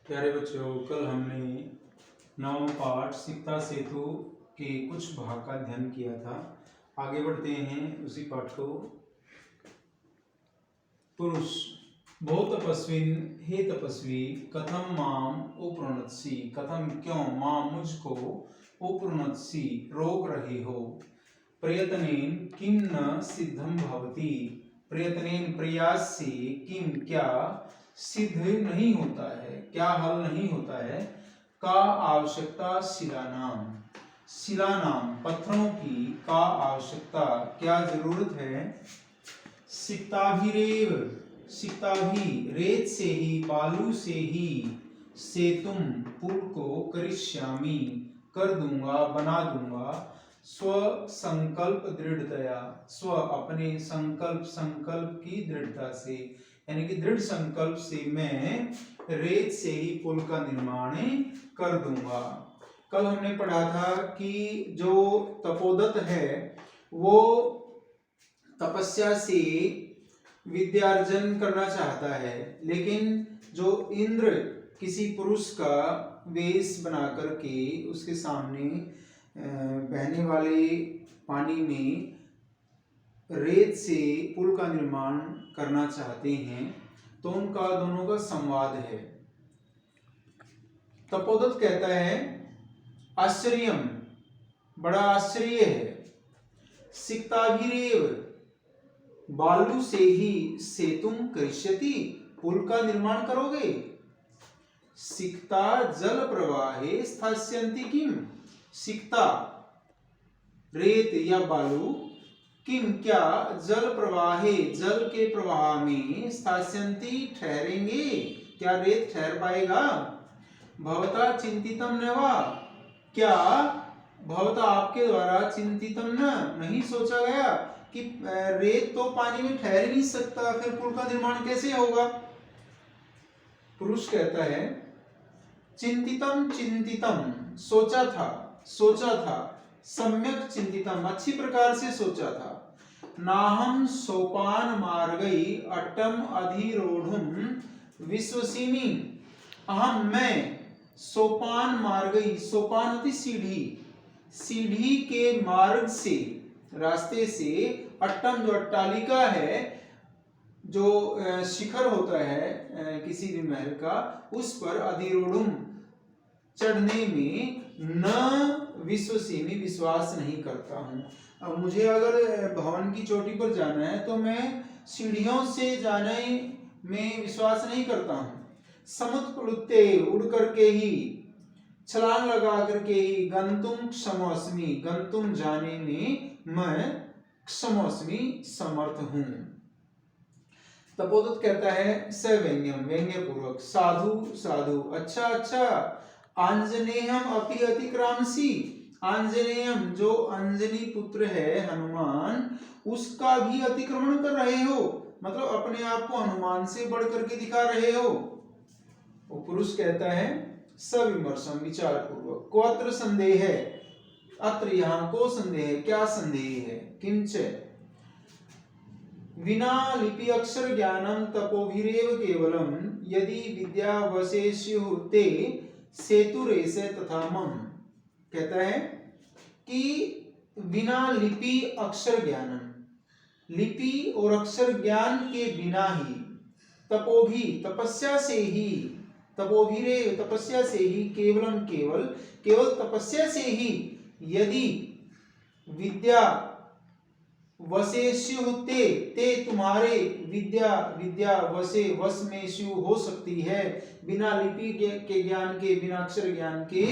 प्यारे बच्चों, कल हमने नवम पाठ सिकता सेतु के कुछ भाग का अध्ययन किया था। आगे बढ़ते हैं उसी पाठ को। पुरुष: बहु तपस्विन, हे तपस्वी, कथम माम उपृणत्सि, कथम क्यों माम मुझको उपृणत्सि रोक रहे हो। प्रयत्नेन किम न सिद्धम भवति, प्रयत्नेन प्रयास से किम क्या सिद्ध नहीं होता है, क्या हल नहीं होता है। का आवश्यकता शिलानाम, शिलानाम पत्थरों की का आवश्यकता क्या जरूरत है। सिक्ताभिरेव, सिक्ताभि रेत से ही, बालू से ही, सेतुम पुल को करिष्यामि कर दूंगा, बना दूंगा। स्व संकल्प दृढ़तया, स्व अपने संकल्प, संकल्प की दृढ़ता से, यानी कि दृढ़ संकल्प से मैं रेत से ही पुल का निर्माण कर दूंगा। कल हमने पढ़ा था कि जो तपोदत्त है वो तपस्या से विद्यार्जन करना चाहता है, लेकिन जो इंद्र किसी पुरुष का वेश बना करके उसके सामने बहने वाले पानी में रेत से पुल का निर्माण करना चाहते हैं, तो उनका दोनों का संवाद है। तपोदत्त कहता है आश्चर्यम, बड़ा आश्चर्य है। सिक्ताभिरेव, बालू से ही सेतुम करिष्यति, पुल का निर्माण करोगे। सिक्ता जल प्रवाहे स्थास्यन्ति किम, सिक्ता रेत या बालू, किम क्या जल प्रवाहे जल के प्रवाह में स्थास्यन्ति ठहरेंगे, क्या रेत ठहर पाएगा। भवता चिंतितम न वा, क्या भवता आपके द्वारा चिंतितम न नहीं सोचा गया कि रेत तो पानी में ठहर नहीं सकता, फिर पुल का निर्माण कैसे होगा। पुरुष कहता है चिंतितम, चिंतितम सोचा था, सोचा था, सम्यक चिंतितम अच्छी प्रकार से सोचा था। नाहम सोपान मार्गई अट्टम अधिरोढ़ुम विश्वसिमि, अहम मैं सोपान मार्गई, सोपान होती सीढ़ी, सीढ़ी के मार्ग से, रास्ते से, अट्टम जो अट्टालिका है, जो शिखर होता है किसी भी महल का, उस पर अधिरोढ़ुम चढ़ने में न विश्वसिमि विश्वास नहीं करता हूँ। अब मुझे अगर भवन की चोटी पर जाना है तो मैं सीढ़ियों से जाने में विश्वास नहीं करता हूँ। समुत्प्लुते उड़ करके ही, छलांग लगा करके ही, गंतुम क्षमोस्मि गंतुम जाने में मैं क्षमोस्मि समर्थ हूँ। तपोदत्त कहता है सव्यंग्यम, व्यंग्य पूर्वक, साधु साधु, अच्छा अच्छा, आंजनेयम अपि अतिक्रामसि, आंजनेयम जो अंजनी पुत्र है हनुमान, उसका भी अतिक्रमण कर रहे हो, मतलब अपने आप को हनुमान से बढ़ करके दिखा रहे हो। वो पुरुष कहता है सविमर्शम, विचार पूर्वक, को अत्र संदेह है, अत्र यहाँ को संदेह है, क्या संदेह है। किंच विना लिपि अक्षर ज्ञानम तपोभिरेव केवलम, यदि विद्यावशेष्यु ते सेतुरेसे तथा मम। कहता है कि बिना लिपि अक्षर ज्ञानम, लिपि और अक्षर ज्ञान के बिना ही, तपोभी तपस्या से ही, तपोभिरेव तपस्या से ही, केवलम केवल, केवल तपस्या से ही, यदि विद्या वशेष्यु ते, ते तुम्हारे, विद्या, विद्या वशे वश में शु हो सकती है, बिना लिपि के ज्ञान के, बिना अक्षर ज्ञान के,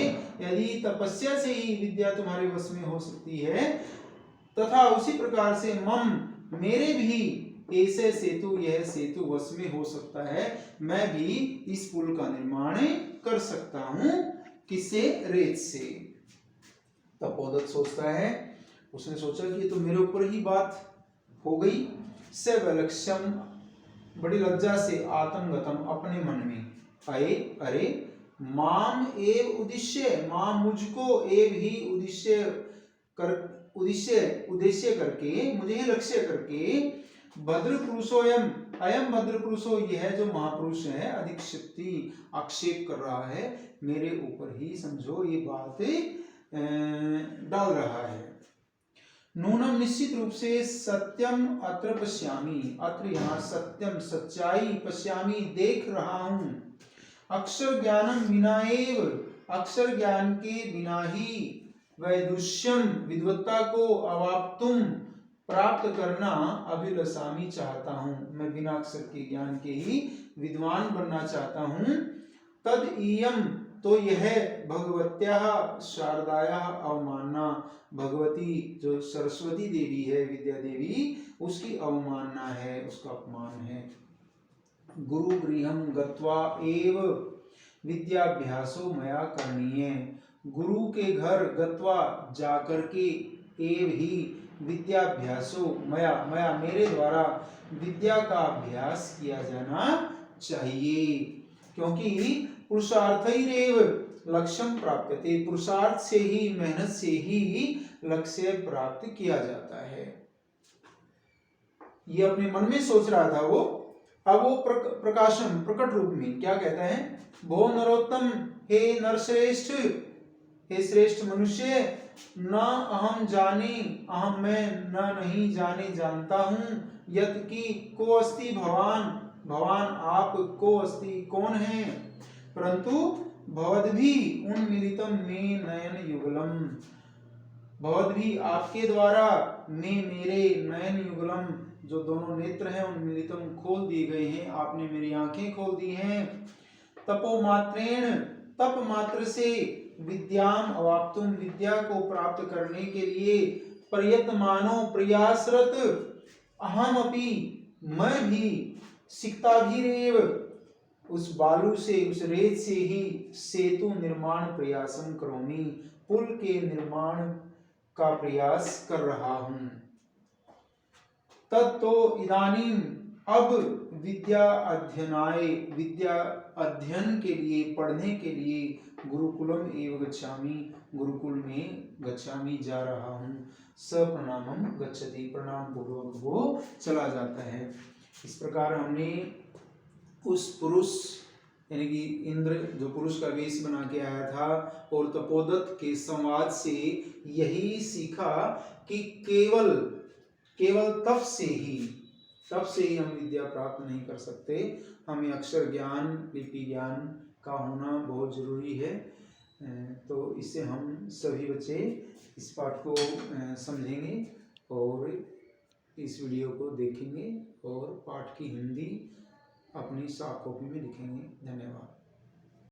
यदि तपस्या से ही विद्या तुम्हारे वश में हो सकती है, तथा उसी प्रकार से मम मेरे भी ऐसे सेतु, यह सेतु वश में हो सकता है, मैं भी इस पुल का निर्माण कर सकता हूं। किससे, रेत से। तपोदत्त सोचता है, उसने सोचा कि तो मेरे ऊपर ही बात हो गई। सवलक्षम, बड़ी लज्जा से, आत्मगतम अपने मन में, अये अरे, माम एव उद्देश्य, माम मुझको, एव ही उद्देश्य कर, उद्देश्य करके, मुझे ही लक्ष्य करके, भद्र पुरुषोयम, अयम भद्र पुरुषो, यह जो महापुरुष है अधिक शक्ति आक्षेप कर रहा है मेरे ऊपर ही, समझो ये बात डाल रहा है। नूनम, निश्चित रूप से, सत्यम अत्र पश्यामि, अत्र यहाँ सत्यम सच्चाई, पश्यामि देख रहा हूं, अक्षर ज्ञानम बिना एव, अक्षर ज्ञान के बिना ही, वैदुष्यम विद्वत्ता को, अवाप्तुम प्राप्त करना, अभिलषामि चाहता हूं, मैं बिना अक्षर के ज्ञान के ही विद्वान बनना चाहता हूं। तद इयम, तो यह भगवत्याः शारदायाः अवमानना, भगवती जो सरस्वती देवी है, विद्या देवी, उसकी अवमानना है, उसका अपमान है। गुरु गृहं गत्वा एव विद्याभ्यासो मया करणीय, गुरु के घर गत्वा जाकर के, एव ही विद्याभ्यासो मया, मया मेरे द्वारा विद्या का अभ्यास किया जाना चाहिए, क्योंकि पुरुषार्थैरेव लक्ष्यम प्राप्यते, पुरुषार्थ से ही, मेहनत से ही लक्ष्य प्राप्त किया जाता है। ये अपने मन में सोच रहा था वो, अब वो प्रकाशम, प्रकट रूप में क्या कहता है, भो नरोत्तम, हे नरश्रेष्ठ, हे श्रेष्ठ मनुष्य, न अहम जाने, अहम मैं, न नहीं जाने जानता हूं, यत की को अस्ति भवान, भवान आप, को अस्ति कौन है, परंतु भवद्भी उन्मिलितम में नयन युगलम, भवद्भी आपके द्वारा, में मेरे, नयन युगलम जो दोनों नेत्र हैं उन्मिलितम खोल दिए गए हैं, आपने मेरी आंखें खोल दी हैं। तपो मात्रेण, तप मात्र से, विद्याम अवाप्तुम, विद्या को प्राप्त करने के लिए, प्रयत्मानो प्रयासरत, अहम अपि, मैं भी, सिक्ताभिरेव, उस बालू से, उस रेत से ही, सेतु निर्माण प्रयासम करोमि, पुल के निर्माण का प्रयास कर रहा हूं। तत्तो इदानीम, अब विद्या अध्ययनाय, विद्या अध्ययन के लिए, पढ़ने के लिए, गुरुकुलम एव गच्छामि, गुरुकुल में गच्छामि जा रहा हूं, सप्रणामम गच्छति, प्रणाम पूर्वक वो चला जाता है। इस प्रकार हमने उस पुरुष यानी कि इंद्र जो पुरुष का वेश बना के आया था और तपोदत्त के संवाद से यही सीखा कि केवल तप से ही हम विद्या प्राप्त नहीं कर सकते, हमें अक्षर ज्ञान, लिपि ज्ञान का होना बहुत जरूरी है। तो इससे हम सभी बच्चे इस पाठ को समझेंगे और इस वीडियो को देखेंगे और पाठ की हिंदी अपनी सॉफ्ट कॉपी में लिखेंगे। धन्यवाद।